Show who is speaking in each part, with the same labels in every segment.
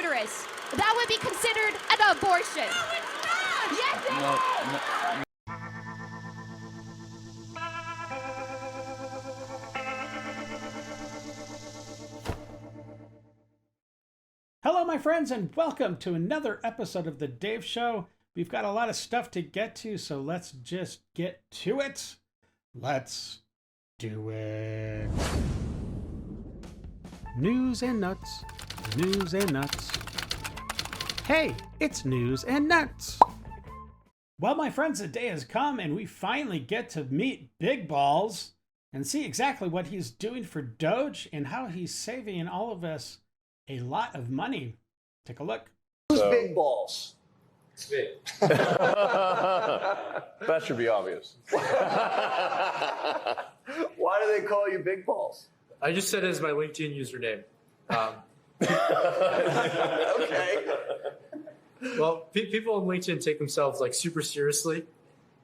Speaker 1: uterus. That would be considered an abortion. No, it's not! Yes, it is!
Speaker 2: Hello, my friends, and welcome to another episode of The Dave Show. We've got a lot of stuff to get to, so let's just get to it. Let's do it. News and nuts. News and nuts. Hey, it's news and nuts. Well, my friends, the day has come, and we finally get to meet Big Balls and see exactly what he's doing for Doge and how he's saving all of us a lot of money. Take a look.
Speaker 3: Who's Big Balls?
Speaker 4: It's big.
Speaker 5: That should be obvious.
Speaker 3: Why do they call you Big Balls?
Speaker 4: I just said it as my LinkedIn username.
Speaker 3: Okay.
Speaker 4: Well, people on LinkedIn take themselves like super seriously,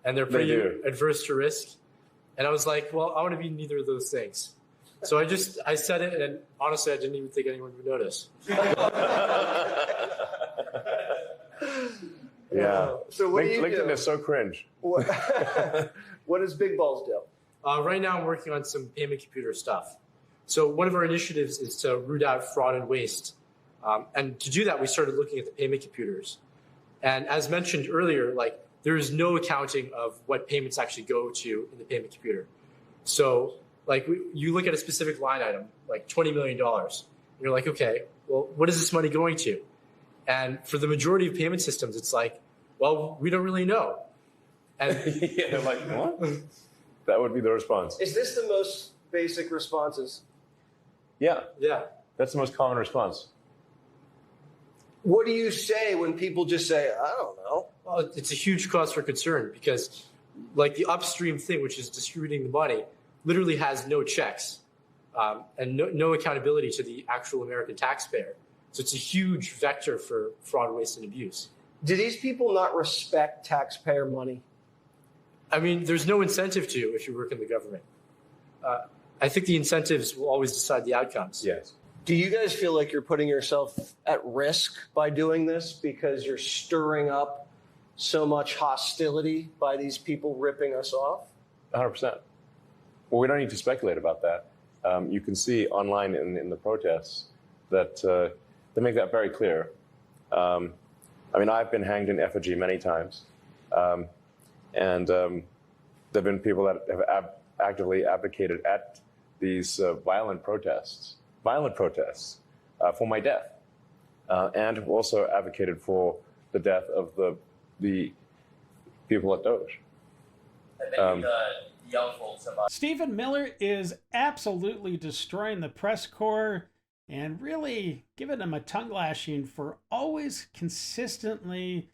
Speaker 4: and they're pretty adverse to risk. And I was like, well, I want to be neither of those things. So I said it, and honestly, I didn't even think anyone would notice.
Speaker 5: Yeah.
Speaker 3: So what do you
Speaker 5: LinkedIn
Speaker 3: do?
Speaker 5: is so cringe.
Speaker 3: What does Big Balls do?
Speaker 4: Right now, I'm working on some payment computer stuff. So one of our initiatives is to root out fraud and waste. And to do that, we started looking at the payment computers. And as mentioned earlier, like there is no accounting of what payments actually go to in the payment computer. So like you look at a specific line item, like $20 million, and you're like, okay, well, what is this money going to? And for the majority of payment systems, it's like, well, we don't really know. And
Speaker 5: Yeah, they're like, what? That would be the response.
Speaker 3: Is this the most basic responses?
Speaker 5: Yeah,
Speaker 4: yeah.
Speaker 5: that's the most common response.
Speaker 3: What do you say when people just say, I don't know?
Speaker 4: Well, it's a huge cause for concern because like the upstream thing, which is distributing the money, literally has no checks and no accountability to the actual American taxpayer. So it's a huge vector for fraud, waste, and abuse.
Speaker 3: Do these people not respect taxpayer money?
Speaker 4: I mean, there's no incentive to if you work in the government. I think the incentives will always decide the outcomes.
Speaker 5: Yes.
Speaker 3: Do you guys feel like you're putting yourself at risk by doing this because you're stirring up so much hostility by these people ripping us off?
Speaker 5: 100%. Well, we don't need to speculate about that. You can see online in the protests that they make that very clear. I mean, I've been hanged in effigy many times. And there have been people that have actively advocated at these violent protests for my death, and have also advocated for the death of the people at Doge.
Speaker 6: I think the young folks about
Speaker 2: Stephen Miller is absolutely destroying the press corps and really giving them a tongue lashing for always consistently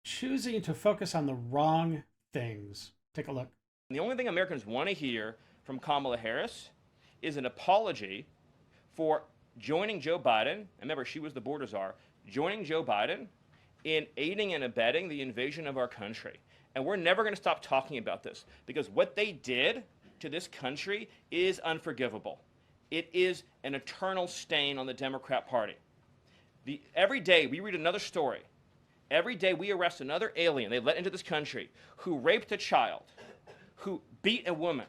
Speaker 2: choosing to focus on the wrong things. Take a look.
Speaker 7: The only thing Americans want to hear from Kamala Harris is an apology for joining Joe Biden, and remember she was the border czar, joining Joe Biden in aiding and abetting the invasion of our country. And we're never going to stop talking about this because what they did to this country is unforgivable. It is an eternal stain on the Democrat Party. Every day we read another story. Every day we arrest another alien they let into this country who raped a child, who beat a woman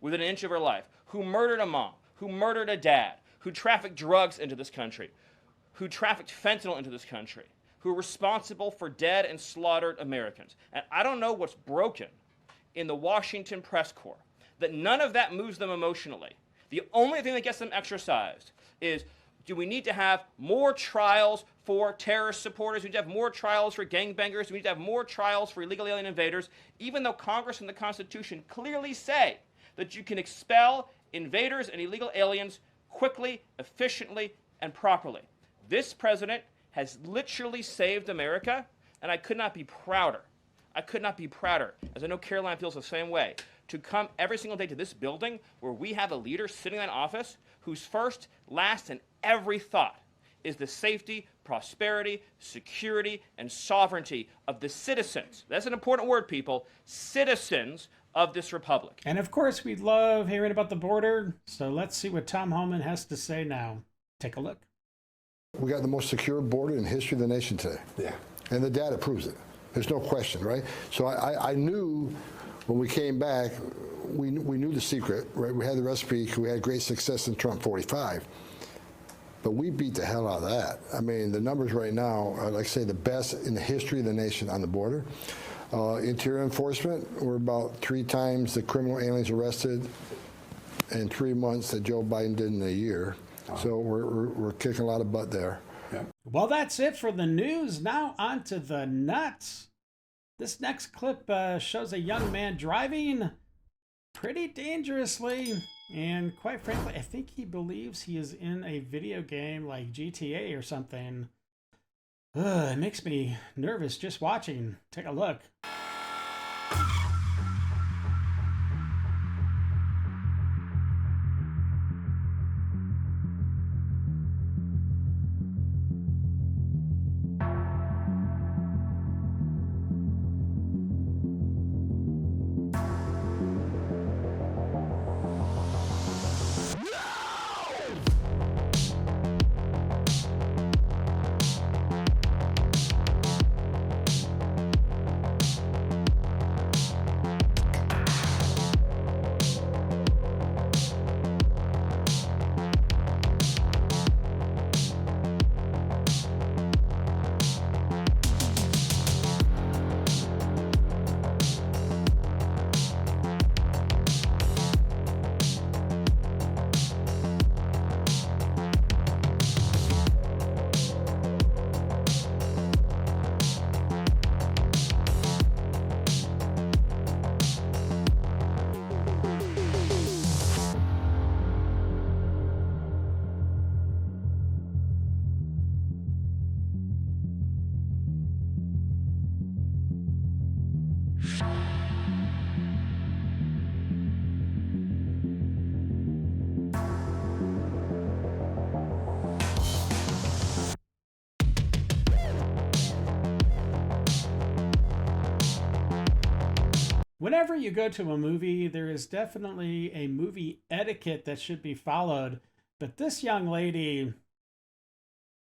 Speaker 7: within an inch of her life, who murdered a mom, who murdered a dad, who trafficked drugs into this country, who trafficked fentanyl into this country, who are responsible for dead and slaughtered Americans. And I don't know what's broken in the Washington press corps, that none of that moves them emotionally. The only thing that gets them exercised is, do we need to have more trials for terrorist supporters? Do we need to have more trials for gangbangers? Do we need to have more trials for illegal alien invaders? Even though Congress and the Constitution clearly say that you can expel invaders and illegal aliens quickly, efficiently, and properly. This president has literally saved America, and I could not be prouder. I could not be prouder, as I know Caroline feels the same way, to come every single day to this building where we have a leader sitting in office whose first, last, and every thought is the safety, prosperity, security, and sovereignty of the citizens. That's an important word, people. Citizens of this republic.
Speaker 2: And of course, we love hearing about the border. So let's see what Tom Homan has to say now. Take a look.
Speaker 8: We got the most secure border in the history of the nation today.
Speaker 9: Yeah.
Speaker 8: And the data proves it. There's no question, right? So I knew when we came back, we knew the secret, right? We had the recipe, we had great success in Trump 45. But we beat the hell out of that. I mean, the numbers right now are, like I say, the best in the history of the nation on the border. Interior enforcement, we're about 3 times the criminal aliens arrested in 3 months that Joe Biden did in a year. So we're kicking a lot of butt there.
Speaker 9: Yeah.
Speaker 2: Well, that's it for the news. Now on to the nuts. This next clip shows a young man driving pretty dangerously. And quite frankly, I think he believes he is in a video game like GTA or something. It makes me nervous just watching. Take a look. Whenever you go to a movie, there is definitely a movie etiquette that should be followed. But this young lady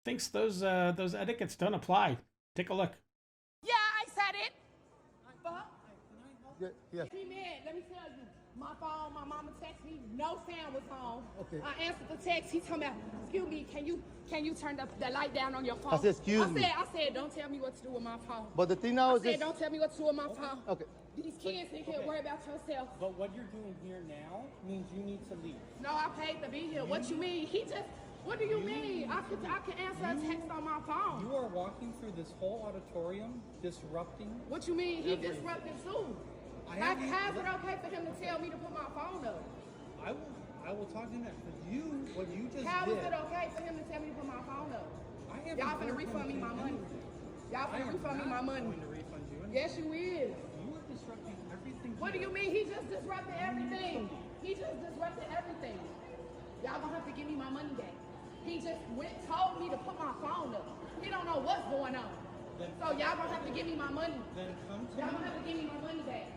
Speaker 2: thinks those etiquettes don't apply. Take a look.
Speaker 10: Yeah, I said it.
Speaker 8: Yes.
Speaker 10: Hey, man, let me tell you. My phone, my mama texted me, no sound was on.
Speaker 11: Okay.
Speaker 10: I answered the text. He told me, excuse me, can you turn the light down on your phone?
Speaker 11: I said, excuse me.
Speaker 10: I said, don't tell me what to do with my phone.
Speaker 11: But the thing now
Speaker 10: I
Speaker 11: is
Speaker 10: said,
Speaker 11: this.
Speaker 10: don't tell me what to do with my phone.
Speaker 11: Okay.
Speaker 10: These kids in here, worry about yourself.
Speaker 12: But what you're doing here now means you need to leave.
Speaker 10: No, I paid to be here. What you mean? What do you mean? I can answer a text on my phone.
Speaker 12: You are walking through this whole auditorium, disrupting.
Speaker 10: What you mean? He disrupted too. How's it okay for him to tell me to put my phone up?
Speaker 12: I will talk to him next. But what you just
Speaker 10: How
Speaker 12: did.
Speaker 10: is it okay for him to tell me to put my phone up? Y'all finna refund me my money. Y'all finna refund me my money.
Speaker 12: I'm going to refund you.
Speaker 10: Yes, you is.
Speaker 12: You are disrupting everything.
Speaker 10: What do you mean? He just disrupted everything. He just disrupted everything. Y'all gonna have to give me my money back. He just told me to put my phone up. He don't know what's going on. So y'all gonna have to give me my money.
Speaker 12: Then come to
Speaker 10: Y'all
Speaker 12: me.
Speaker 10: gonna have to give me my money back.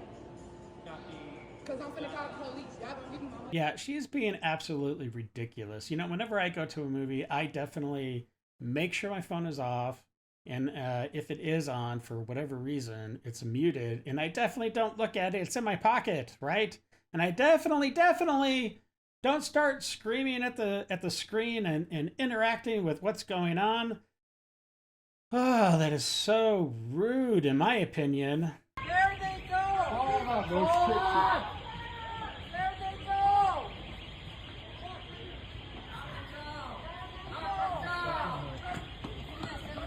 Speaker 10: Because I'm finna call the police. Y'all gonna give me my money.
Speaker 2: Yeah, she's being absolutely ridiculous. You know, whenever I go to a movie, I definitely make sure my phone is off. And if it is on for whatever reason, it's muted. And I definitely don't look at it. It's in my pocket, right? And I definitely don't start screaming at the screen and interacting with what's going on. Oh, that is so rude, in my opinion.
Speaker 10: There they go! There they go!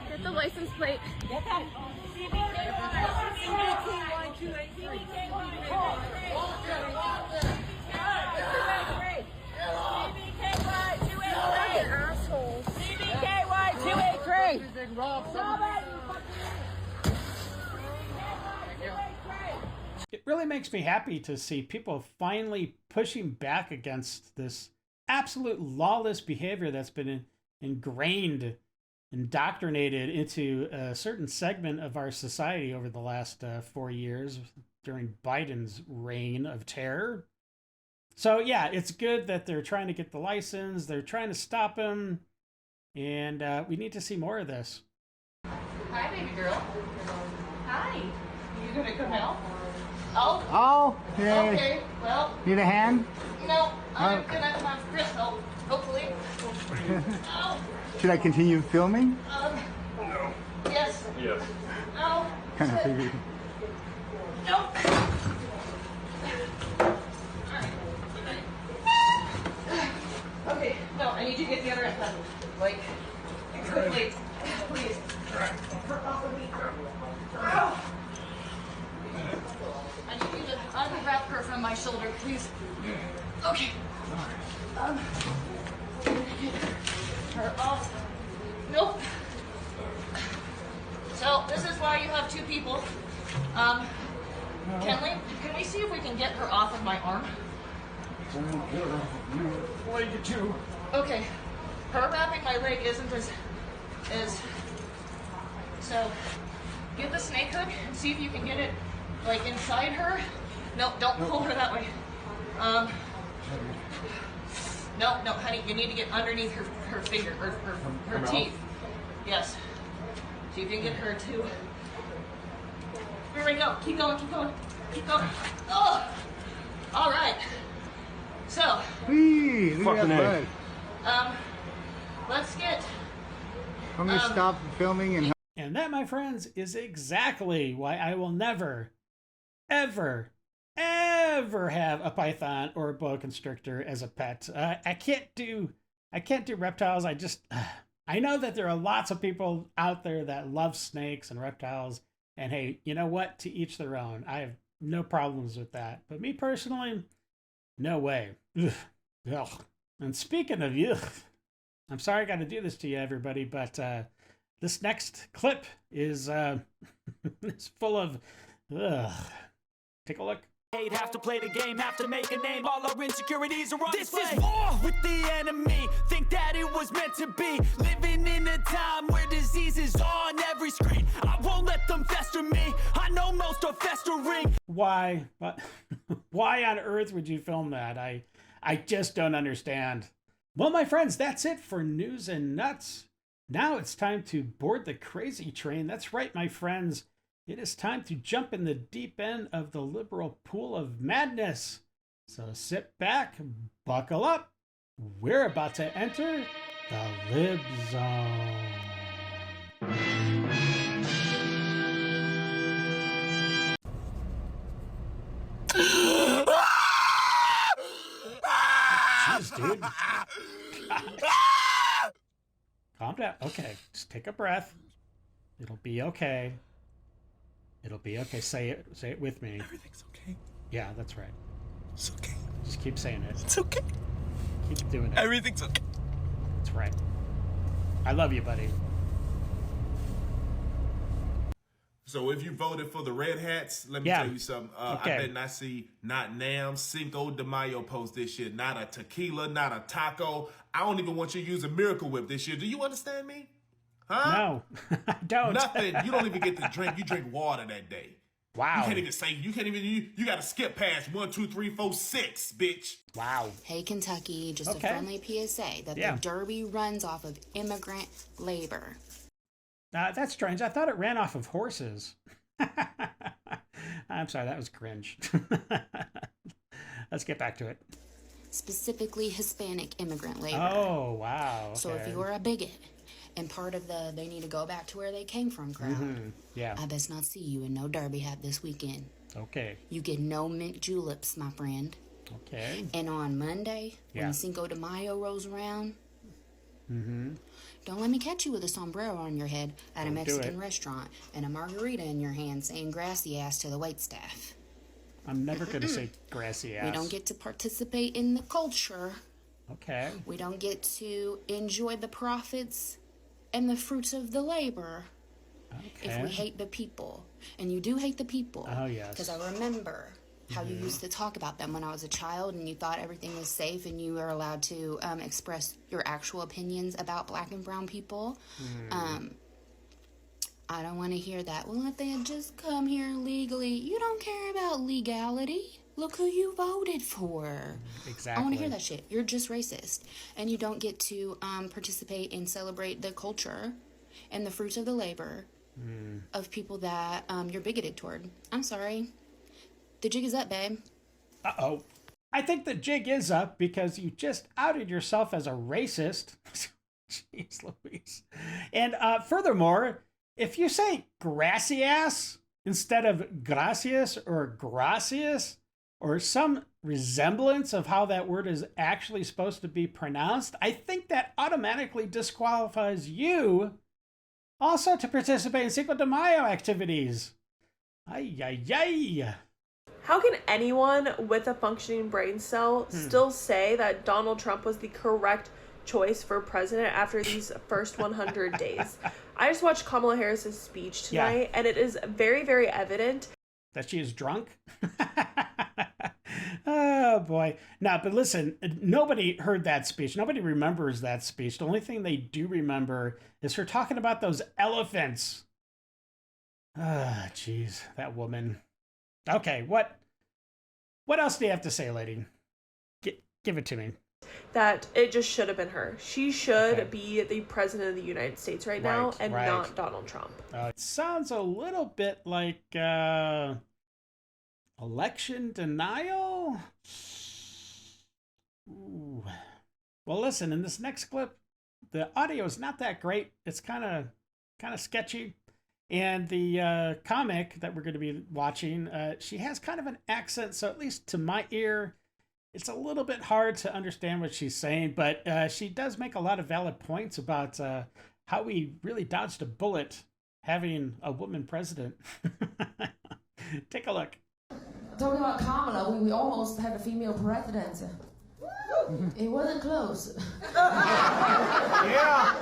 Speaker 10: Get the license plate. Get that.
Speaker 2: It really makes me happy to see people finally pushing back against this absolute lawless behavior that's been ingrained, indoctrinated into a certain segment of our society over the last 4 years during Biden's reign of terror. So yeah, it's good that they're trying to get the license. They're trying to stop him. And we need to see more of this.
Speaker 9: Hi, baby girl. Hi. You gonna come out? Oh.
Speaker 11: Oh, yay.
Speaker 9: Okay. Well.
Speaker 11: Need a hand?
Speaker 9: No, I'm gonna have Chris help. Hopefully. Oh.
Speaker 11: Should I continue filming?
Speaker 9: No. Yes.
Speaker 5: Yes.
Speaker 9: No.
Speaker 11: Kind of figured.
Speaker 9: Nope. Okay. No, I need you to get the other end. Like, quickly, please. I need you to unwrap her from my shoulder, please. Okay. Get her off. Nope. So this is why you have two people. Can we see if we can get her off of my arm? Okay. Her wrapping my leg isn't as so get the snake hook and see if you can get it like inside her. No, don't pull her that way. No, honey, you need to get underneath her finger or her teeth. Yes. See if you can get her to. Here we go. Keep going. Oh! All right. So.
Speaker 11: Whee! Look at that blood.
Speaker 9: Let's get.
Speaker 11: I'm gonna stop filming and.
Speaker 2: And that, my friends, is exactly why I will never, ever, ever have a python or a boa constrictor as a pet. I can't do reptiles. I know that there are lots of people out there that love snakes and reptiles. And hey, you know what? To each their own. I have no problems with that. But me personally, no way. Ugh. Ugh. And speaking of you, I'm sorry I got to do this to you, everybody, but this next clip is is full of ugh. Take a look.
Speaker 13: Have to play the game, have to make a name. All our insecurities are on display. This is war with the enemy. Think that it was meant to be. Living in a time where disease is on every screen. I won't let them fester me. I know most are festering.
Speaker 2: Why? What? Why on earth would you film that? I just don't understand. Well, my friends, that's it for News and Nuts. Now it's time to board the crazy train. That's right, my friends. It is time to jump in the deep end of the liberal pool of madness. So sit back, buckle up. We're about to enter the Lib Zone. Jeez, dude. Calm down. Okay, just take a breath. It'll be okay. It'll be okay. Say it with me.
Speaker 13: Everything's okay.
Speaker 2: Yeah, that's right.
Speaker 13: It's okay.
Speaker 2: Just keep saying it.
Speaker 13: It's okay.
Speaker 2: Keep doing it.
Speaker 13: Everything's okay.
Speaker 2: That's right. I love you, buddy.
Speaker 14: So if you voted for the Red Hats, let me tell you something.
Speaker 2: Okay.
Speaker 14: I bet not see not Nam, Cinco de Mayo post this year. Not a tequila, not a taco. I don't even want you to use a Miracle Whip this year. Do you understand me? Huh?
Speaker 2: No, I don't.
Speaker 14: Nothing. You don't even get to drink. You drink water that day.
Speaker 2: Wow.
Speaker 14: You can't even say. You got to skip past 1, 2, 3, 4, 6, bitch.
Speaker 2: Wow.
Speaker 15: Hey, Kentucky, just a friendly PSA that the Derby runs off of immigrant labor.
Speaker 2: That's strange. I thought it ran off of horses. I'm sorry, that was cringe. Let's get back to it.
Speaker 15: Specifically Hispanic immigrant labor.
Speaker 2: Oh, wow. Okay.
Speaker 15: So if you're a bigot and part of the they need to go back to where they came from crowd,
Speaker 2: yeah,
Speaker 15: I best not see you in no Derby hat this weekend.
Speaker 2: Okay.
Speaker 15: You get no mint juleps, my friend.
Speaker 2: Okay.
Speaker 15: And on Monday, when Cinco de Mayo rolls around, don't let me catch you with a sombrero on your head at a Mexican restaurant and a margarita in your hand saying grassy ass to the waitstaff.
Speaker 2: I'm never going to say grassy ass.
Speaker 15: We don't get to participate in the culture.
Speaker 2: Okay.
Speaker 15: We don't get to enjoy the profits and the fruits of the labor.
Speaker 2: Okay.
Speaker 15: If we hate the people. And you do hate the people.
Speaker 2: Oh, yes.
Speaker 15: Because I remember how you used to talk about them when I was a child and you thought everything was safe and you were allowed to express your actual opinions about black and brown people. I don't want to hear that. Well, if they had just come here legally, you don't care about legality. look who you voted for.
Speaker 2: Exactly.
Speaker 15: I want to hear that shit. You're just racist. And you don't get to participate and celebrate the culture and the fruits of the labor of people that you're bigoted toward. I'm sorry. The jig is up, babe.
Speaker 2: Uh-oh. I think the jig is up because you just outed yourself as a racist. Jeez Louise. And furthermore, if you say gracias instead of gracias or gracias, or some resemblance of how that word is actually supposed to be pronounced, I think that automatically disqualifies you also to participate in Cinco de Mayo activities. Ay, ay, ay.
Speaker 16: How can anyone with a functioning brain cell still say that Donald Trump was the correct choice for president after these first 100 days? I just watched Kamala Harris's speech tonight, and it is very, very evident
Speaker 2: that she is drunk. Oh boy. No, but listen, nobody heard that speech. Nobody remembers that speech. The only thing they do remember is her talking about those elephants. Ah, jeez, that woman. Okay, what else do you have to say, lady? Give it to me.
Speaker 16: that it just should have been her. She should be the president of the United States right now and not Donald Trump.
Speaker 2: It sounds a little bit like election denial. Ooh. Well, listen, in this next clip, the audio is not that great. It's kind of sketchy. And the comic that we're going to be watching, she has kind of an accent, so at least to my ear, it's a little bit hard to understand what she's saying, but she does make a lot of valid points about how we really dodged a bullet having a woman president. Take a look.
Speaker 17: Talking about Kamala, we almost had a female president. It wasn't close.
Speaker 13: Yeah.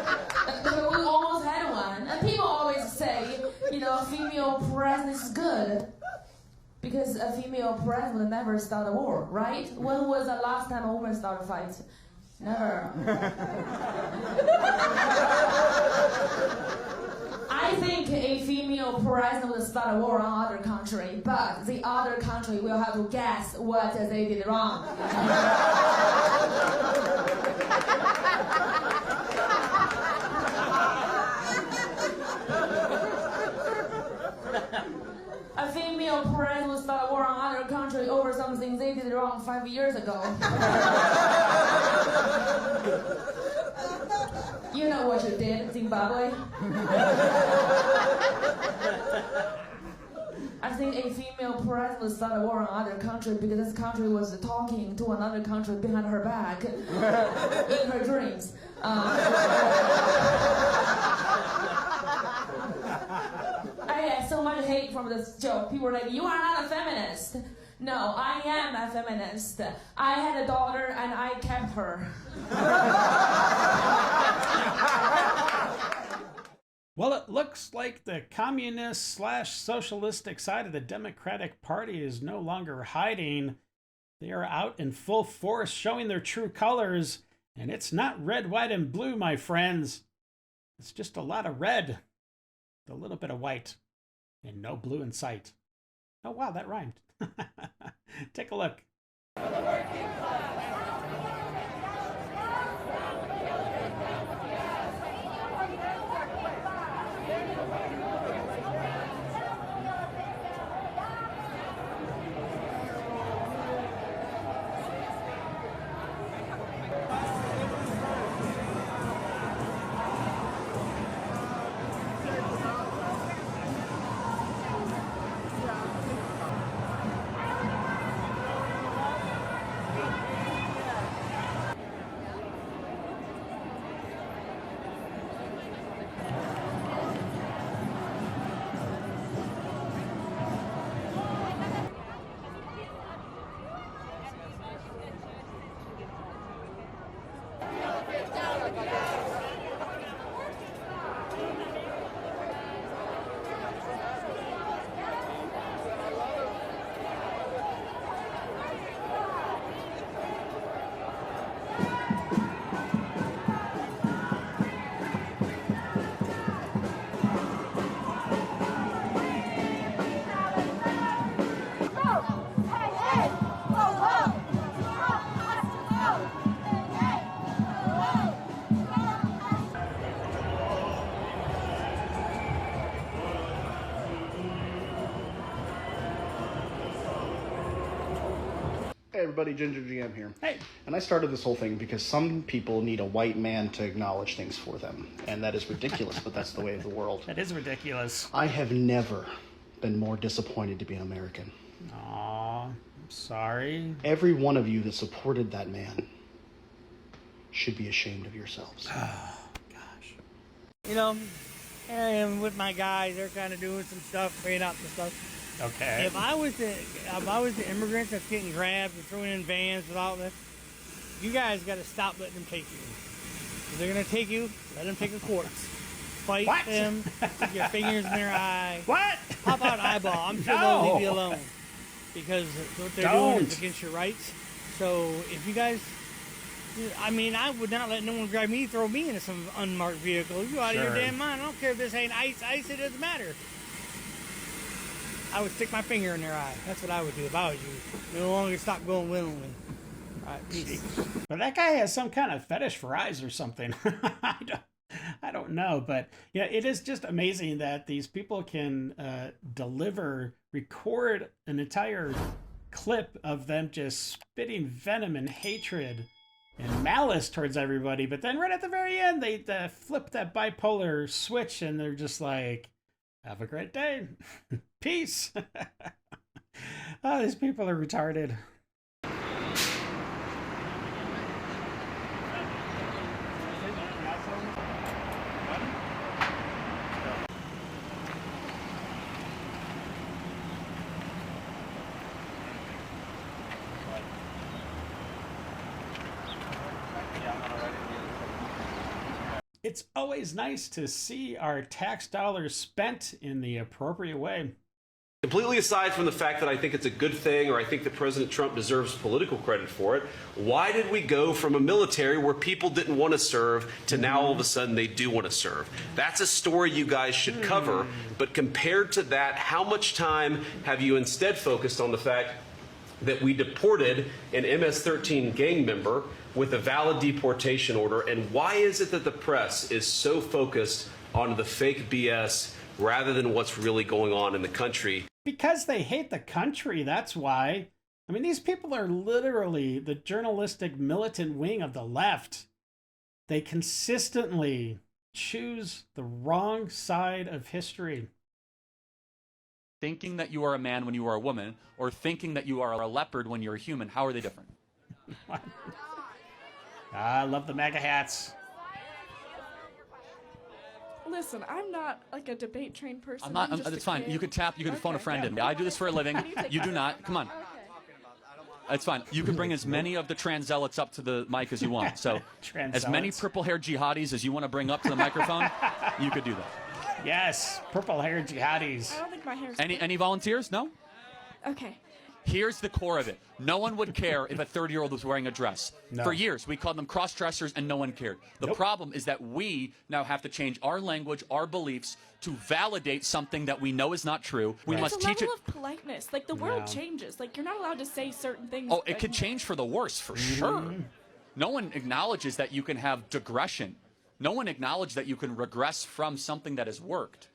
Speaker 17: We almost had one. And people always say, you know, a female president is good because a female president never started a war, right? When was the last time a woman started a fight? Never. I think a female president will start a war on other country, but the other country will have to guess what they did wrong. A female president will start a war on other country over something they did wrong 5 years ago. You know what you did, Zimbabwe? I think a female president will start a war on other country because this country was talking to another country behind her back in her dreams. I had so much hate from this joke. People were like, you are not a feminist. No, I am a feminist. I had a daughter and I kept her.
Speaker 2: Well, it looks like the communist/socialistic side of the Democratic Party is no longer hiding. They are out in full force showing their true colors. And it's not red, white, and blue, my friends. It's just a lot of red, a little bit of white, and no blue in sight. Oh, wow, that rhymed. Take a look.
Speaker 18: Hey everybody, Ginger GM here.
Speaker 2: Hey.
Speaker 18: And I started this whole thing because some people need a white man to acknowledge things for them. And that is ridiculous, but that's the way of the world.
Speaker 2: That is ridiculous.
Speaker 18: I have never been more disappointed to be an American.
Speaker 2: Aw, I'm sorry.
Speaker 18: Every one of you that supported that man should be ashamed of yourselves.
Speaker 19: You know, here I am with my guys. They're kind of doing some stuff, bringing out some stuff.
Speaker 2: Okay.
Speaker 19: If I was the immigrants that's getting grabbed and thrown in vans with all this, you guys got to stop letting them take you. If they're gonna take you, let them take a corpse. Fight them. Stick your fingers in their eye.
Speaker 2: What?
Speaker 19: Pop out an eyeball. I'm sure they'll leave you alone because what they're doing is against your rights. So if you guys. I mean, I would not let no one grab me, throw me into some unmarked vehicle. You out of your damn mind. I don't care if this ain't ice. Ice, it doesn't matter. I would stick my finger in their eye. That's what I would do if I was you. No longer stop going willingly. All right, peace.
Speaker 2: But that guy has some kind of fetish for eyes or something. I don't know. But yeah, it is just amazing that these people can record an entire clip of them just spitting venom and hatred and malice towards everybody, but then right at the very end they flip that bipolar switch and they're just like, have a great day. Peace. Oh, these people are retarded. It's always nice to see our tax dollars spent in the appropriate way.
Speaker 20: Completely aside from the fact that I think it's a good thing or I think that President Trump deserves political credit for it, why did we go from a military where people didn't want to serve to now all of a sudden they do want to serve? That's a story you guys should cover, but compared to that, how much time have you instead focused on the fact that we deported an MS-13 gang member with a valid deportation order, and why is it that the press is so focused on the fake BS rather than what's really going on in the country?
Speaker 2: Because they hate the country, that's why. I mean, these people are literally the journalistic militant wing of the left. They consistently choose the wrong side of history.
Speaker 21: Thinking that you are a man when you are a woman, or thinking that you are a leopard when you're a human, how are they different?
Speaker 2: I love the MAGA hats.
Speaker 22: Listen, I'm not like a debate trained person.
Speaker 21: I'm not.
Speaker 22: just
Speaker 21: It's
Speaker 22: a
Speaker 21: fine.
Speaker 22: kid.
Speaker 21: You could tap. You could phone a friend in. I do this for a living. You do not. Come on. It's fine. You can bring as many of the trans zealots up to the mic as you want. So, as many purple-haired jihadis as you want to bring up to the microphone, you could do that.
Speaker 2: Yes, purple-haired jihadis.
Speaker 22: I don't think my hair's
Speaker 21: Any volunteers? No?
Speaker 22: Okay.
Speaker 21: Here's the core of it. No one would care if a 30-year-old was wearing a dress.
Speaker 2: No.
Speaker 21: For years, we called them cross-dressers, and no one cared. The problem is that we now have to change our language, our beliefs, to validate something that we know is not true. We must
Speaker 22: It's a
Speaker 21: teach it.
Speaker 22: level of politeness. Like, the world changes. Like, you're not allowed to say certain things.
Speaker 21: Oh, it could change for the worse, for sure. No one acknowledges that you can have digression. No one acknowledges that you can regress from something that has worked.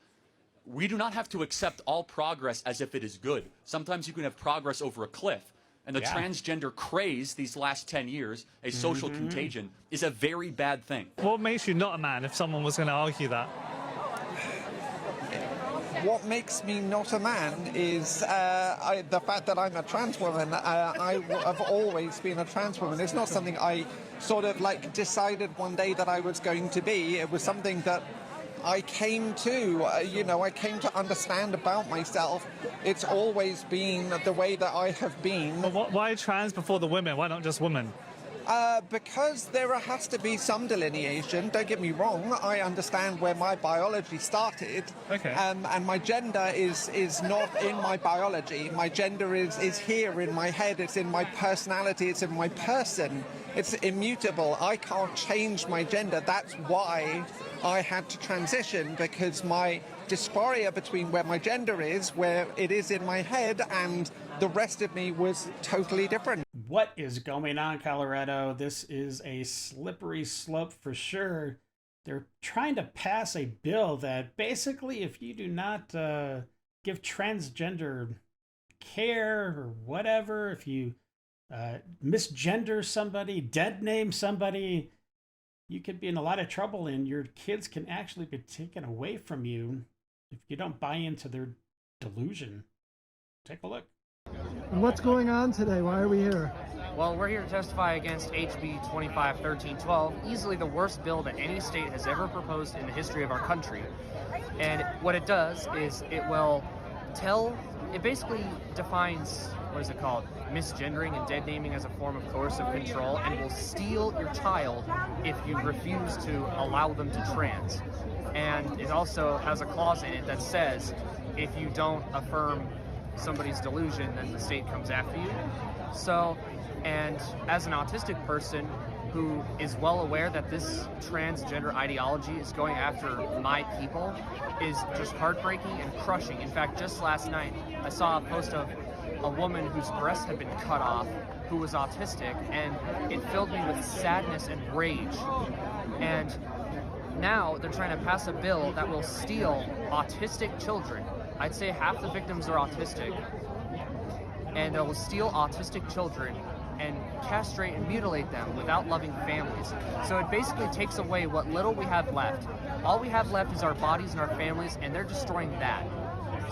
Speaker 21: We do not have to accept all progress as if it is good. Sometimes you can have progress over a cliff. And the transgender craze these last 10 years, a social contagion, is a very bad thing.
Speaker 23: What makes you not a man if someone was going to argue that?
Speaker 24: What makes me not a man is the fact that I'm a trans woman. I have always been a trans woman. It's not something I sort of like decided one day that I was going to be. It was something that I came to, I came to understand about myself. It's always been the way that I have been.
Speaker 23: But why trans before the women? Why not just women?
Speaker 24: Because there has to be some delineation. Don't get me wrong. I understand where my biology started.
Speaker 23: Okay.
Speaker 24: And my gender is not in my biology. My gender is here in my head. It's in my personality. It's in my person. It's immutable. I can't change my gender. That's why I had to transition, because my dysphoria between where my gender is, where it is in my head, and the rest of me was totally different.
Speaker 2: What is going on, Colorado? This is a slippery slope for sure. They're trying to pass a bill that basically, if you do not give transgender care or whatever, if you misgender somebody, dead name somebody, you could be in a lot of trouble, and your kids can actually be taken away from you if you don't buy into their delusion. Take a look.
Speaker 1: And what's going on today? Why are we here?
Speaker 3: Well, we're here to testify against HB 251312, easily the worst bill that any state has ever proposed in the history of our country. And what it does is it basically defines, what is it called, misgendering and dead naming as a form of coercive control, and will steal your child if you refuse to allow them to trans. And it also has a clause in it that says if you don't affirm somebody's delusion, then the state comes after you. So, and as an autistic person who is well aware that this transgender ideology is going after my people is just heartbreaking and crushing. In fact, just last night, I saw a post of a woman whose breast had been cut off who was autistic, and it filled me with sadness and rage. And now they're trying to pass a bill that will steal autistic children. I'd say half the victims are autistic, and they'll steal autistic children and castrate and mutilate them without loving families. So it basically takes away what little we have left. All we have left is our bodies and our families, and they're destroying that.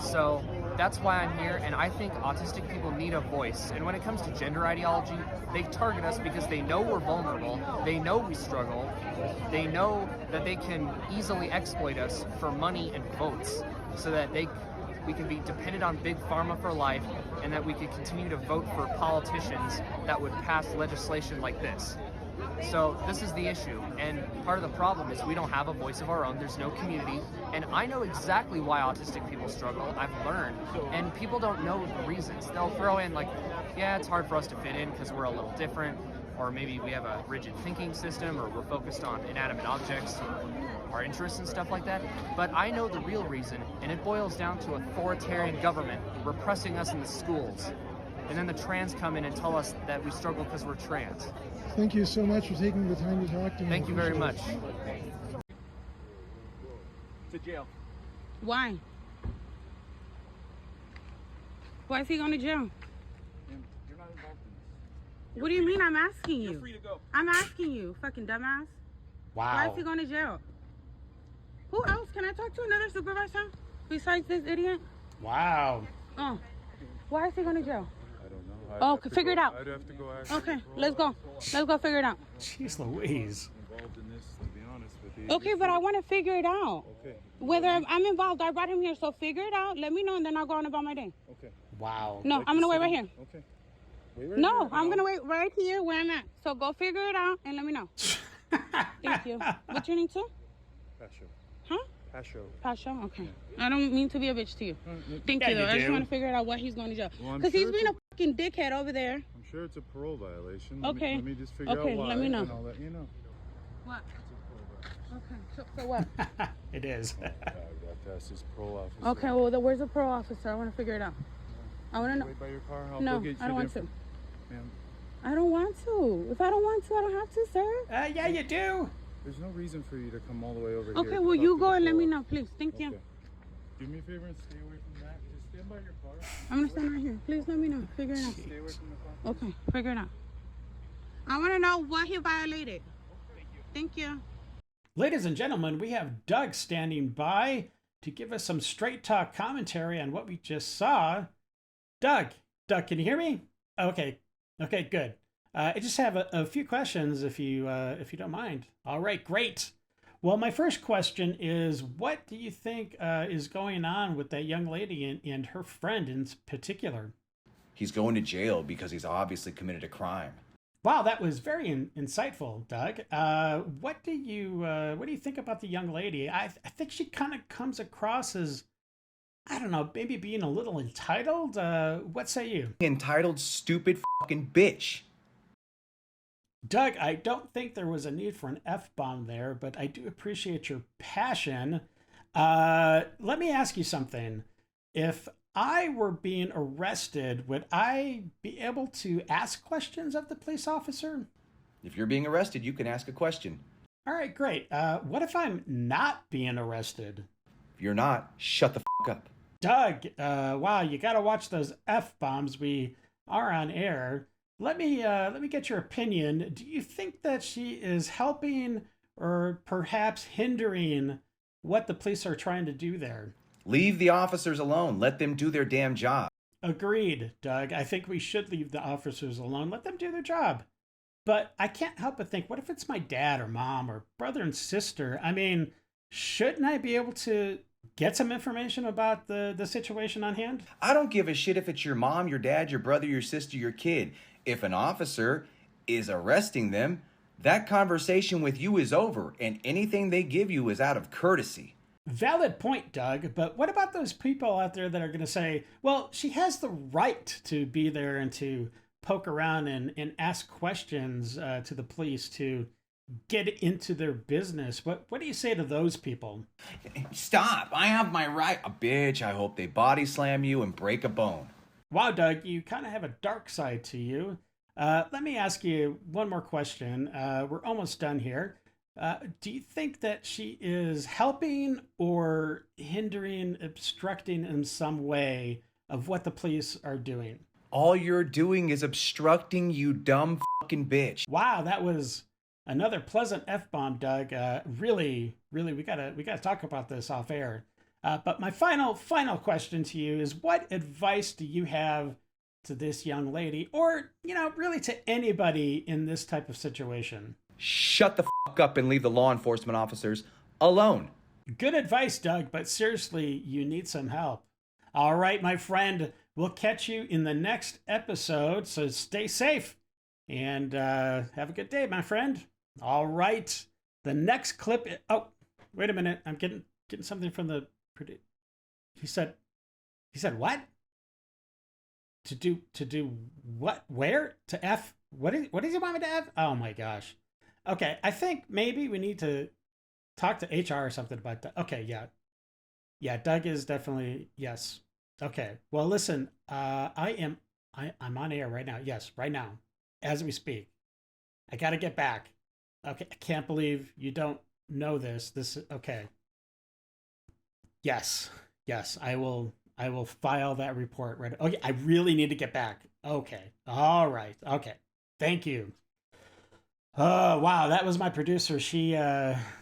Speaker 3: So that's why I'm here, and I think autistic people need a voice. And when it comes to gender ideology, they target us because they know we're vulnerable, they know we struggle, they know that they can easily exploit us for money and votes, so that we can be dependent on Big Pharma for life, and that we can continue to vote for politicians that would pass legislation like this. So this is the issue, and part of the problem is we don't have a voice of our own. There's no community, and I know exactly why autistic people struggle. I've learned, and people don't know the reasons. They'll throw in like, yeah, it's hard for us to fit in because we're a little different, or maybe we have a rigid thinking system, or we're focused on inanimate objects, or our interests and stuff like that. But I know the real reason, and it boils down to authoritarian government repressing us in the schools. And then the trans come in and tell us that we struggle because we're trans.
Speaker 1: Thank you so much for taking the time to talk to me.
Speaker 3: Thank you very much.
Speaker 4: To jail.
Speaker 10: Why? Why is he going to jail?
Speaker 4: You're not involved in this.
Speaker 10: What do you mean? I'm asking you.
Speaker 4: You're free to go.
Speaker 10: I'm asking you, fucking dumbass.
Speaker 2: Wow.
Speaker 10: Why is he going to jail? Who else? Can I talk to another supervisor besides this idiot?
Speaker 2: Wow.
Speaker 10: Oh. Why is he going to jail?
Speaker 4: I don't know.
Speaker 10: Oh, figure it out.
Speaker 4: I'd have to go ask.
Speaker 10: Okay, let's go. Let's go figure it out.
Speaker 2: Jeez Louise.
Speaker 4: Involved in this, to be honest with you.
Speaker 10: Okay, but I want to figure it out.
Speaker 4: Okay.
Speaker 10: Whether I'm involved, I brought him here, so figure it out. Let me know, and then I'll go on about my day.
Speaker 4: Okay.
Speaker 2: Wow.
Speaker 10: No, I'm gonna wait right here.
Speaker 4: Okay. Wait right
Speaker 10: No,
Speaker 4: here.
Speaker 10: I'm gonna wait right here where I'm at. So go figure it out and let me know. Thank you. What's your name, too?
Speaker 4: Pasho.
Speaker 10: Huh?
Speaker 4: Pasho.
Speaker 10: Pasho? Okay. I don't mean to be a bitch to you. Thank
Speaker 4: Yeah,
Speaker 10: you, though.
Speaker 4: you
Speaker 10: I just
Speaker 4: do.
Speaker 10: want to figure it out why he's going to jail.
Speaker 4: Well, I'm
Speaker 10: Because
Speaker 4: sure
Speaker 10: he's being
Speaker 4: it's
Speaker 10: a fucking dickhead over there.
Speaker 4: I'm sure it's a parole violation.
Speaker 10: Okay.
Speaker 4: Let me just figure
Speaker 10: Okay,
Speaker 4: out why.
Speaker 10: let me know.
Speaker 4: And I'll let you know.
Speaker 10: What? Okay, so what?
Speaker 2: It is.
Speaker 4: I got to ask this parole officer.
Speaker 10: Okay, well, where's the pro officer? I want to figure it out. I want to know.
Speaker 4: Wait by your car. I'll
Speaker 10: No,
Speaker 4: go get
Speaker 10: I don't
Speaker 4: you
Speaker 10: want to.
Speaker 4: Ma'am,
Speaker 10: I don't want to. If I don't want to, I don't have to, sir.
Speaker 2: Yeah, you do.
Speaker 4: there's no reason for you to come all the way over here.
Speaker 10: Okay,
Speaker 4: to
Speaker 10: well,
Speaker 4: talk
Speaker 10: you
Speaker 4: to
Speaker 10: go
Speaker 4: the
Speaker 10: and let
Speaker 4: parole
Speaker 10: me know, please. Thank you.
Speaker 4: Okay. Do me a favor and stay away from that. Just stand by your car.
Speaker 10: I'm going to stand right here. Please let me know. Figure it out.
Speaker 4: Stay away from the car.
Speaker 10: Okay, figure it out. I want to know what he violated. Thank you.
Speaker 2: Ladies and gentlemen, we have Doug standing by to give us some straight talk commentary on what we just saw. Doug, can you hear me? Okay, good. I just have a few questions if you don't mind. All right, great. Well, my first question is, what do you think is going on with that young lady and her friend in particular?
Speaker 6: He's going to jail because he's obviously committed a crime.
Speaker 2: Wow, that was very insightful, Doug. What do you think about the young lady? I think she kind of comes across as, I don't know, maybe being a little entitled. What say you?
Speaker 6: Entitled, stupid fucking bitch.
Speaker 2: Doug, I don't think there was a need for an F-bomb there, but I do appreciate your passion. Let me ask you something. If I were being arrested, would I be able to ask questions of the police officer?
Speaker 6: If you're being arrested, you can ask a question.
Speaker 2: All right, great. What if I'm not being arrested?
Speaker 6: If you're not, shut the fuck up.
Speaker 2: Doug, wow, you got to watch those F-bombs. We are on air. let me get your opinion. Do you think that she is helping or perhaps hindering what the police are trying to do there?
Speaker 6: Leave the officers alone. Let them do their damn job.
Speaker 2: Agreed, Doug. I think we should leave the officers alone. Let them do their job. But I can't help but think, what if it's my dad or mom or brother and sister? I mean, shouldn't I be able to get some information about the situation on hand?
Speaker 6: I don't give a shit if it's your mom, your dad, your brother, your sister, your kid. If an officer is arresting them, that conversation with you is over, and anything they give you is out of courtesy.
Speaker 2: Valid point, Doug, but what about those people out there that are going to say, well, she has the right to be there and to poke around and ask questions to the police to get into their business? What do you say to those people?
Speaker 6: Stop. I have my right. A bitch, I hope they body slam you and break a bone.
Speaker 2: Wow, Doug, you kind of have a dark side to you. Let me ask you one more question. We're almost done here. Do you think that she is helping or hindering, obstructing in some way of what the police are doing?
Speaker 6: All you're doing is obstructing, you dumb fucking bitch.
Speaker 2: Wow, that was another pleasant F-bomb, Doug. Really, we gotta talk about this off air. But my final question to you is, what advice do you have to this young lady, or, really to anybody in this type of situation?
Speaker 6: Shut the fuck up and leave the law enforcement officers alone.
Speaker 2: Good advice, Doug, but seriously, you need some help. All right, my friend, we'll catch you in the next episode, so stay safe and have a good day, my friend. All right, the next clip. Oh, wait a minute. I'm getting something from the. He said what? To do what? Where? To F? What does he want me to F? Oh my gosh. Okay, I think maybe we need to talk to HR or something about that. Okay, yeah. Yeah, Doug is definitely, yes. Okay, well, listen, I'm on air right now. Yes, right now, as we speak. I got to get back. Okay, I can't believe you don't know this. Okay. Yes, I will file that report right. Okay, I really need to get back. Okay, all right, okay. Thank you. Oh, wow, that was my producer. She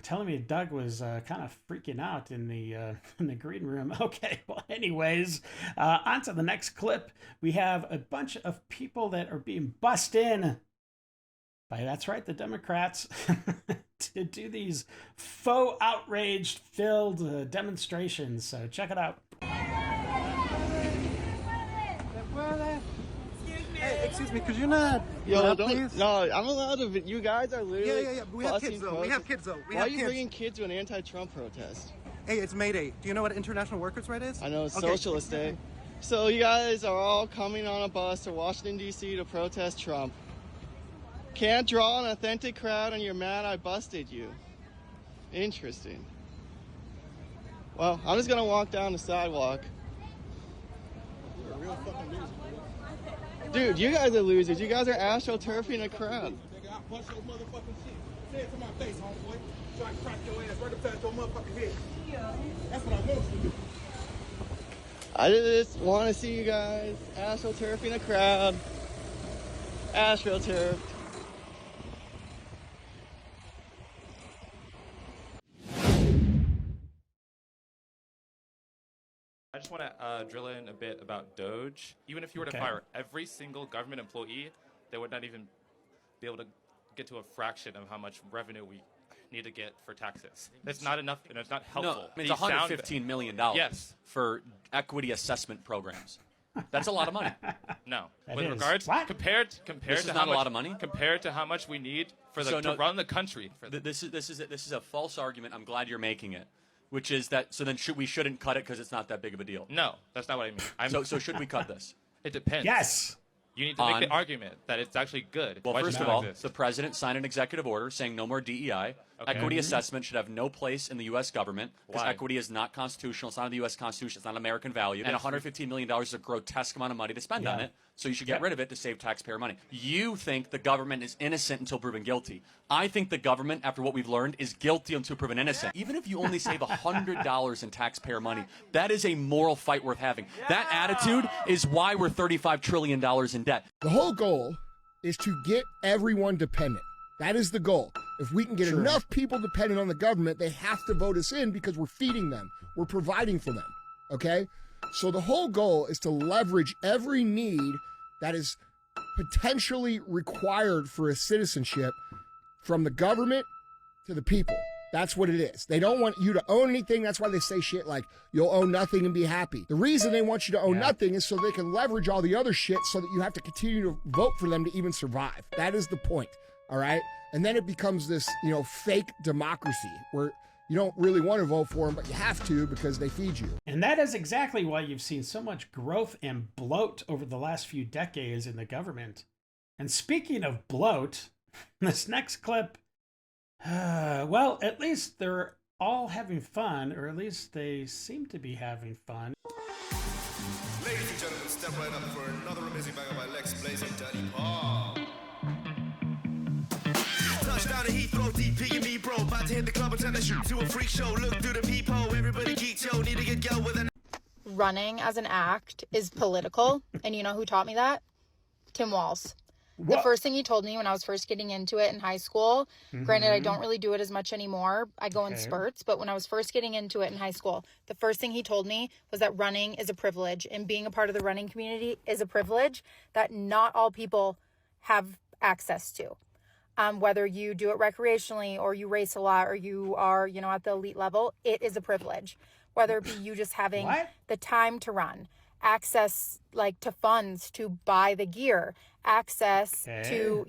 Speaker 2: telling me Doug was kind of freaking out in the green room. Okay, well, anyways, on to the next clip. We have a bunch of people that are being bussed in by, that's right, the Democrats, to do these faux outrage-filled demonstrations. So check it out.
Speaker 5: Hey, excuse me, could you not?
Speaker 7: Yo,
Speaker 5: please?
Speaker 7: No, I'm allowed to. You guys are literally.
Speaker 5: Yeah. We have kids though.
Speaker 7: Why are you bringing kids to an anti-Trump protest?
Speaker 5: Hey, it's May Day. Do you know what International Workers' Right is?
Speaker 7: I know it's Socialist Day. So you guys are all coming on a bus to Washington D.C. to protest Trump. Can't draw an authentic crowd, and you're mad I busted you. Interesting. Well, I'm just gonna walk down the sidewalk.
Speaker 5: You're a real fucking loser.
Speaker 7: Dude, you guys are losers. You guys are astroturfing a crowd.
Speaker 5: Nigga, I'll punch your motherfucking shit. Say it to my face, homeboy. Try to crack your ass right upside your motherfucking head. Yeah. That's what I want you to do.
Speaker 7: I just want to see you guys astroturfing a crowd. Astroturfed.
Speaker 8: I just want to drill in a bit about Doge. Even if you were to fire every single government employee, they would not even be able to get to a fraction of how much revenue we need to get for taxes. It's not enough, and it's not helpful.
Speaker 21: No, I mean, it's $115 million for equity assessment programs. That's a lot of money.
Speaker 8: No.
Speaker 21: That
Speaker 8: With
Speaker 21: is.
Speaker 8: regards,
Speaker 21: What?
Speaker 8: compared
Speaker 21: This
Speaker 8: to
Speaker 21: is
Speaker 8: how
Speaker 21: not a
Speaker 8: much,
Speaker 21: lot of money?
Speaker 8: Compared to how much we need for to run the country.
Speaker 21: This is a false argument. I'm glad you're making it. Which is that, so then we shouldn't cut it because it's not that big of a deal.
Speaker 8: No, that's not what I mean.
Speaker 21: So should we cut this?
Speaker 8: It depends.
Speaker 2: Yes.
Speaker 8: You need to make the argument that it's actually good.
Speaker 21: Well,
Speaker 8: Why
Speaker 21: first
Speaker 8: should
Speaker 21: of
Speaker 8: it
Speaker 21: all,
Speaker 8: exist?
Speaker 21: the president signed an executive order saying no more DEI.
Speaker 8: Okay.
Speaker 21: Equity assessment should have no place in the U.S. government because
Speaker 8: Why?
Speaker 21: equity is not constitutional. It's not in the U.S. Constitution. It's not an American value. And $115 million is a grotesque amount of money to spend on it. So you should get rid of it to save taxpayer money. You think the government is innocent until proven guilty. I think the government, after what we've learned, is guilty until proven innocent. Even if you only save $100 in taxpayer money, that is a moral fight worth having. That attitude is why we're $35 trillion in debt.
Speaker 12: The whole goal
Speaker 9: is to get everyone dependent. That is the goal. If we can get enough people dependent on the government, they have to vote us in because we're feeding them. We're providing for them, okay? So the whole goal is to leverage every need that is potentially required for a citizenship from the government to the people. That's what it is. They don't want you to own anything. That's why they say shit like, you'll own nothing and be happy. The reason they want you to own nothing is so they can leverage all the other shit so that you have to continue to vote for them to even survive. That is the point, all right? And then it becomes this, fake democracy where you don't really want to vote for them, but you have to because they feed you.
Speaker 2: And that is exactly why you've seen so much growth and bloat over the last few decades in the government. And speaking of bloat, this next clip, well, at least they're all having fun, or at least they seem to be having fun.
Speaker 11: Ladies and gentlemen, step right up for another amazing banger by Lex Blaze and Daddy Paul. Touchdown to Heathrow, DP and me, bro. About to hit the club and turn the shoot to a freak show. Look through the peephole, everybody geek, yo. Need to get go with an...
Speaker 12: Running as an act is political, and you know who taught me that? Tim Walz. The first thing he told me when I was first getting into it in high school, granted, I don't really do it as much anymore. I go in spurts, but when I was first getting into it in high school, the first thing he told me was that running is a privilege, and being a part of the running community is a privilege that not all people have access to. Whether you do it recreationally or you race a lot or you are, at the elite level, it is a privilege. Whether it be you just having the time to run, access to funds to buy the gear, access to,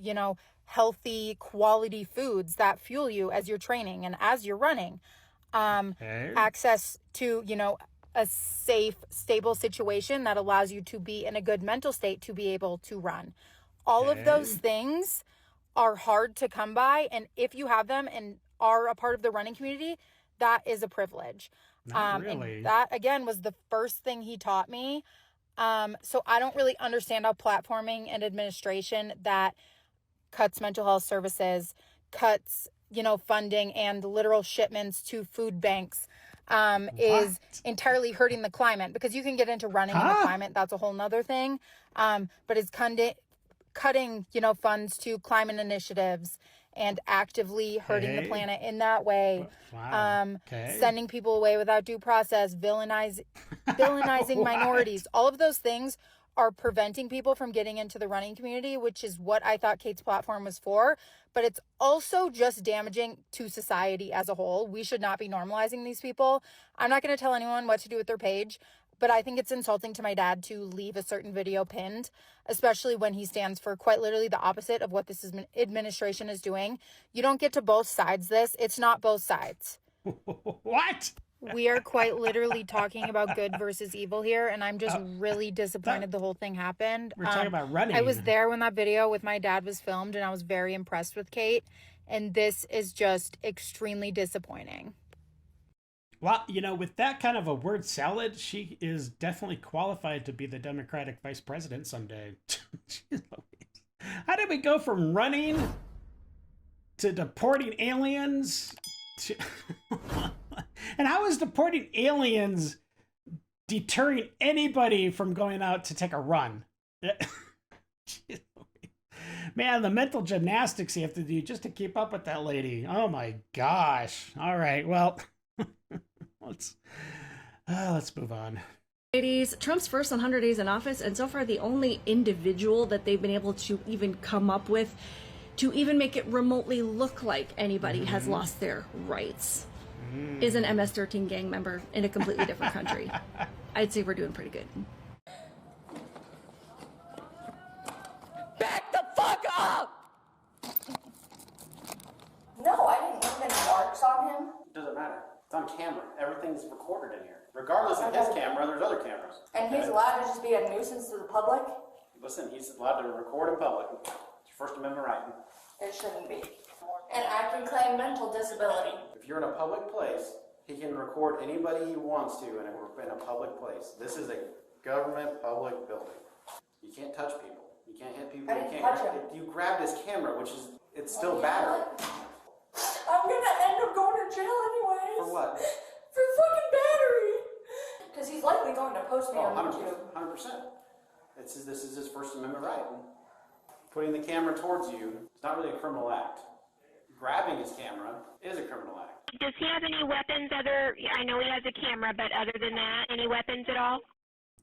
Speaker 12: healthy quality foods that fuel you as you're training and as you're running, access to, a safe, stable situation that allows you to be in a good mental state to be able to run. All of those things are hard to come by, and if you have them and are a part of the running community, that is a privilege.
Speaker 2: Really.
Speaker 12: And that again was the first thing he taught me. So I don't really understand how platforming and administration that cuts mental health services, cuts, funding and literal shipments to food banks, is entirely hurting the climate, because you can get into running in the climate. That's a whole nother thing. But it's cutting, funds to climate initiatives and actively hurting the planet in that way. Sending people away without due process, villainizing minorities. All of those things are preventing people from getting into the running community, which is what I thought Kate's platform was for. But it's also just damaging to society as a whole. We should not be normalizing these people. I'm not going to tell anyone what to do with their page, but I think it's insulting to my dad to leave a certain video pinned, especially when he stands for quite literally the opposite of what this administration is doing. You don't get to both sides this. It's not both sides.
Speaker 2: What?
Speaker 12: We are quite literally talking about good versus evil here, and I'm just really disappointed the whole thing happened.
Speaker 2: We're talking about running.
Speaker 12: I was there when that video with my dad was filmed, and I was very impressed with Kate, and this is just extremely disappointing.
Speaker 2: Well, with that kind of a word salad, she is definitely qualified to be the Democratic vice president someday. How did we go from running to deporting aliens to... And how is deporting aliens deterring anybody from going out to take a run? Man, the mental gymnastics you have to do just to keep up with that lady. Oh my gosh. All right, well, let's move on.
Speaker 14: Ladies, Trump's first 100 days in office, and so far the only individual that they've been able to even come up with to even make it remotely look like anybody has lost their rights is an MS-13 gang member in a completely different country. I'd say we're doing pretty good.
Speaker 25: Back the fuck up!
Speaker 26: No, I didn't leave any marks on him.
Speaker 27: It doesn't matter. It's on camera. Everything's recorded in here. Regardless of his camera, there's other cameras.
Speaker 26: And he's allowed to just be a nuisance to the public?
Speaker 27: Listen, he's allowed to record in public. It's your First Amendment right.
Speaker 26: It shouldn't be. And I can claim mental disability.
Speaker 27: If you're in a public place, he can record anybody he wants to in a public place. This is a government public building. You can't touch people. You can't hit people.
Speaker 26: I didn't touch him.
Speaker 27: You grabbed his camera, which is, it's still battered.
Speaker 26: I'm gonna end up going to jail anyways.
Speaker 27: For what?
Speaker 26: For fucking battery. Because he's likely going to post me on YouTube.
Speaker 27: 100%. This is his First Amendment right. Putting the camera towards you is not really a criminal act. Grabbing his camera is a criminal act.
Speaker 13: Does he have any weapons I know he has a camera, but other than that, any weapons at all?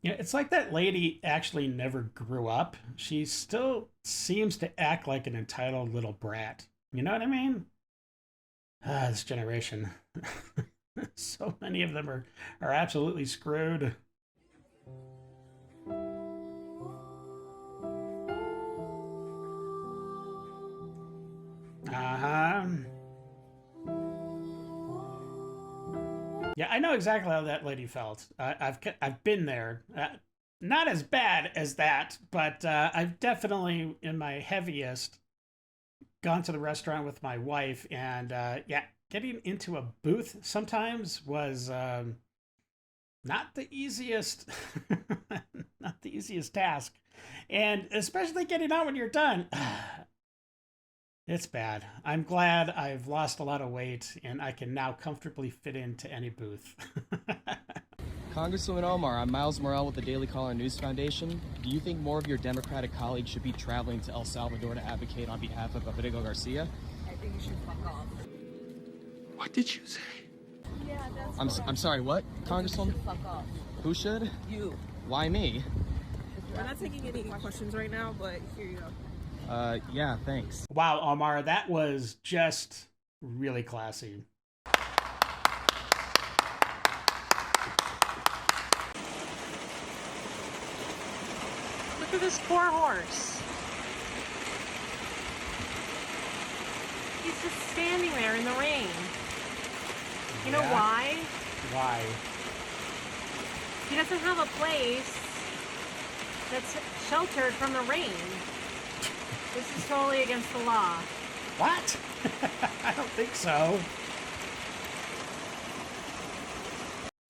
Speaker 2: Yeah, it's like that lady actually never grew up. She still seems to act like an entitled little brat. You know what I mean? This generation. So many of them are absolutely screwed. Yeah, I know exactly how that lady felt. I've been there. Not as bad as that, but I've definitely, in my heaviest, gone to the restaurant with my wife, and yeah, getting into a booth sometimes was not the easiest, not the easiest task, and especially getting out when you're done. It's bad. I'm glad I've lost a lot of weight and I can now comfortably fit into any booth.
Speaker 15: Congresswoman Omar, I'm Miles Morrell with the Daily Caller News Foundation. Do you think more of your Democratic colleagues should be traveling to El Salvador to advocate on behalf of Rodrigo Garcia?
Speaker 16: I think you should fuck off.
Speaker 15: What did you say?
Speaker 16: Yeah, that's
Speaker 15: I'm sorry, what, Congresswoman?
Speaker 16: Fuck off.
Speaker 15: Who should?
Speaker 16: You.
Speaker 15: Why me?
Speaker 16: We're not taking any questions right now, but here you go.
Speaker 15: Yeah, thanks.
Speaker 2: Wow, Omar, that was just really classy.
Speaker 16: Look at this poor horse. He's just standing there in the rain. You know why?
Speaker 2: Why?
Speaker 16: He doesn't have a place that's sheltered from the rain. This is totally against the law.
Speaker 2: What? I don't think so.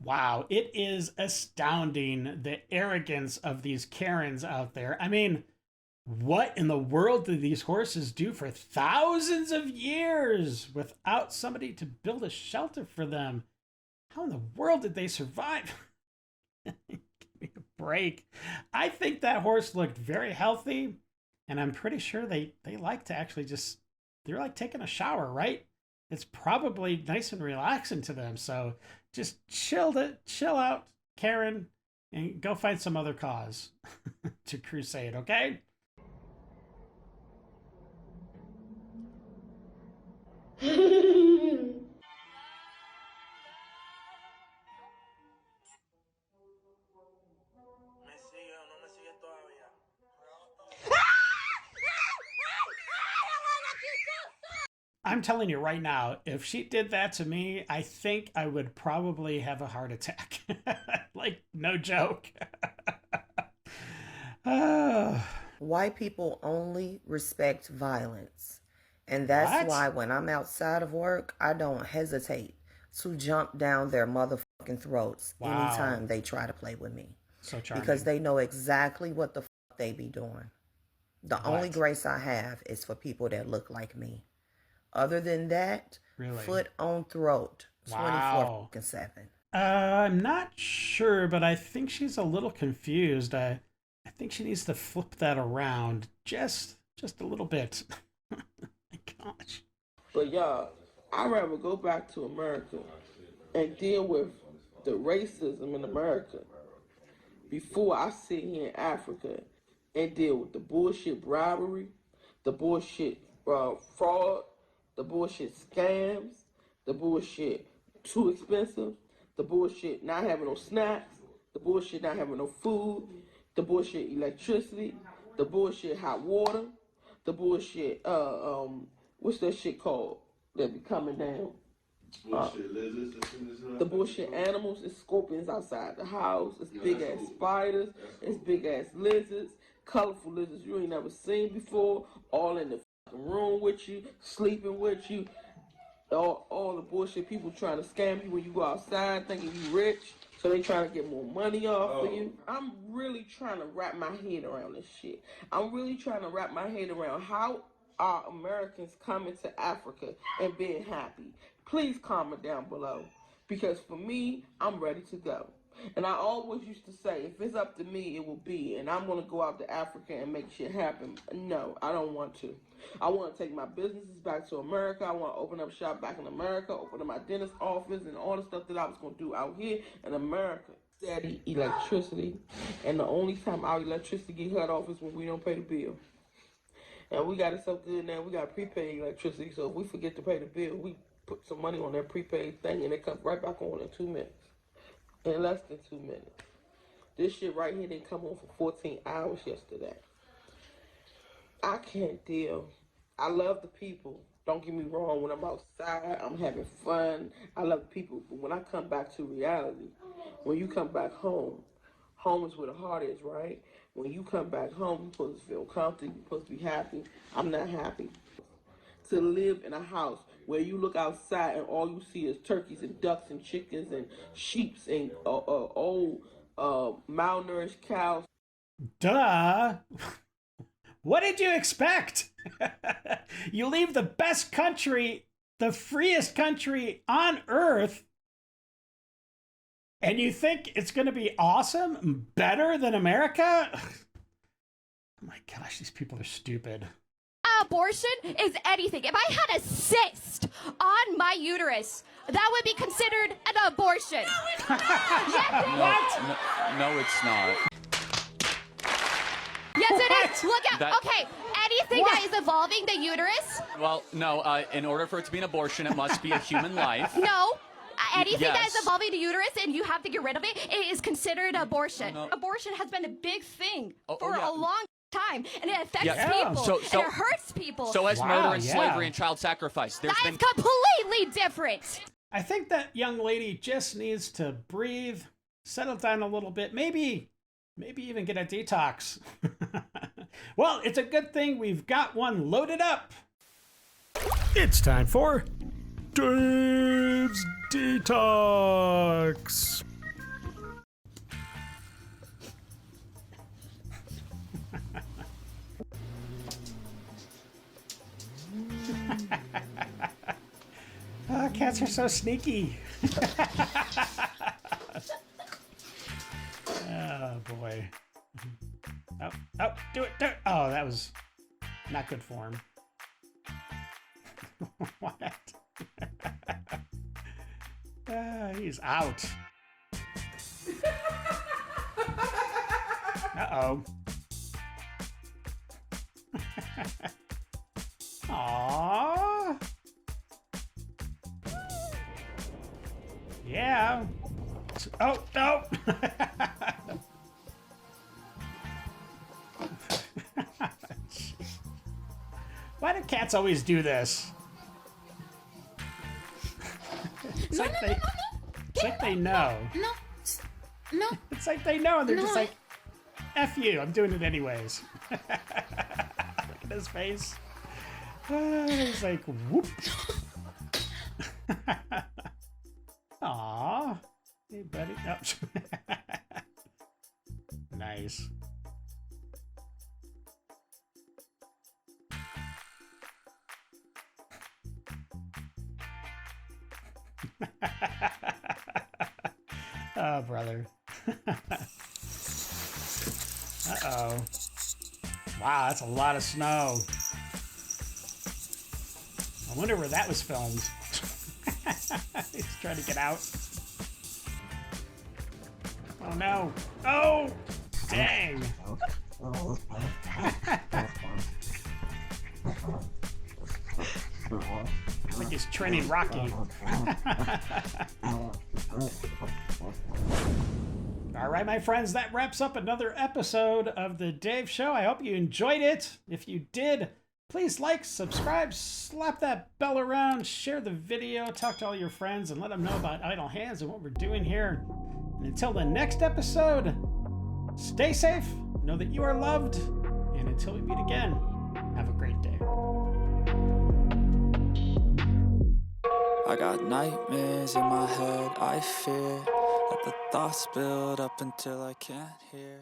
Speaker 2: Wow, it is astounding the arrogance of these Karens out there. I mean, what in the world did these horses do for thousands of years without somebody to build a shelter for them? How in the world did they survive? Give me a break. I think that horse looked very healthy. And I'm pretty sure they like to actually they're like taking a shower, right? It's probably nice and relaxing to them. So just chill out, Karen, and go find some other cause to crusade, okay? I'm telling you right now, if she did that to me, I think I would probably have a heart attack. Like, no joke.
Speaker 17: White people only respect violence. And that's why when I'm outside of work, I don't hesitate to jump down their motherfucking throats anytime they try to play with me.
Speaker 2: So charming.
Speaker 17: Because they know exactly what the fuck they be doing. The only grace I have is for people that look like me. Other than that, foot on throat, 24/7.
Speaker 2: I'm not sure, but I think she's a little confused. I think she needs to flip that around just a little bit. My gosh.
Speaker 18: But y'all, I'd rather go back to America and deal with the racism in America before I sit here in Africa and deal with the bullshit bribery, the bullshit fraud, the bullshit scams, the bullshit too expensive, the bullshit not having no snacks, the bullshit not having no food, the bullshit electricity, the bullshit hot water, the bullshit, what's that shit called that be coming down? The bullshit animals, it's scorpions outside the house, it's big ass spiders, it's big ass lizards, colorful lizards you ain't never seen before, all in the room with you, sleeping with you, all the bullshit people trying to scam you when you go outside thinking you rich, so they trying to get more money off of you. I'm really trying to wrap my head around this shit. I'm really trying to wrap my head around how are Americans coming to Africa and being happy. Please comment down below, because for me, I'm ready to go. And I always used to say, if it's up to me, it will be. And I'm going to go out to Africa and make shit happen. No, I don't want to. I want to take my businesses back to America. I want to open up shop back in America, open up my dentist office, and all the stuff that I was going to do out here in America. Steady electricity. And the only time our electricity get cut off is when we don't pay the bill. And we got it so good now, we got prepaid electricity. So if we forget to pay the bill, we put some money on that prepaid thing, and it comes right back on in 2 minutes. In less than 2 minutes. This shit right here didn't come on for 14 hours yesterday. I can't deal. I love the people. Don't get me wrong. When I'm outside, I'm having fun. I love the people. But when I come back to reality, when you come back home, home is where the heart is, right? When you come back home, you're supposed to feel comfortable. You're supposed to be happy. I'm not happy. To live in a house where you look outside and all you see is turkeys and ducks and chickens and sheeps and old malnourished cows.
Speaker 2: Duh. What did you expect? You leave the best country, the freest country on earth, and you think it's going to be awesome? Better than America? Oh my gosh, these people are stupid.
Speaker 1: Abortion is anything. If I had a cyst on my uterus, that would be considered an abortion. No, it's not. Yes, it is.
Speaker 21: No, it's not.
Speaker 1: Yes, it is. Look at, okay, anything that is evolving the uterus.
Speaker 21: Well, no, in order for it to be an abortion, it must be a human life.
Speaker 1: No. Anything that
Speaker 21: Yes.
Speaker 1: is evolving the uterus and you have to get rid of it, it is considered abortion.
Speaker 21: No.
Speaker 1: Abortion has been a big thing for
Speaker 21: yeah.
Speaker 1: a long time, and it affects
Speaker 21: Yeah.
Speaker 1: people,
Speaker 21: So-
Speaker 1: and it hurts people.
Speaker 21: So has murder and slavery and child sacrifice. There's
Speaker 1: That
Speaker 21: been
Speaker 1: is completely different.
Speaker 2: I think that young lady just needs to breathe, settle down a little bit, maybe even get a detox. Well, it's a good thing we've got one loaded up. It's time for Dave's Detox. Oh, cats are so sneaky. Oh, boy. Oh, do it. Oh, that was not good form. What? He's out. Uh-oh. Aww. Yeah. Oh, no. Why do cats always do this? It's like they know.
Speaker 1: No.
Speaker 2: It's like they know, and they're
Speaker 1: No,
Speaker 2: just like, F you, I'm doing it anyways. Look at his face. He's like, whoop. Aw. Hey, buddy. Oh. Nice. Oh, brother. Uh-oh. Wow, that's a lot of snow. I wonder where that was filmed. He's trying to get out. Oh, no. Oh! Dang! Like he's training Rocky. All right, my friends, that wraps up another episode of The Dave Show. I hope you enjoyed it. If you did, please like, subscribe, slap that bell around, share the video, talk to all your friends, and let them know about Idle Hands and what we're doing here. And until the next episode, stay safe, know that you are loved, and until we meet again, have a great day.
Speaker 19: I got nightmares in my head, I fear. Let the thoughts build up until I can't hear.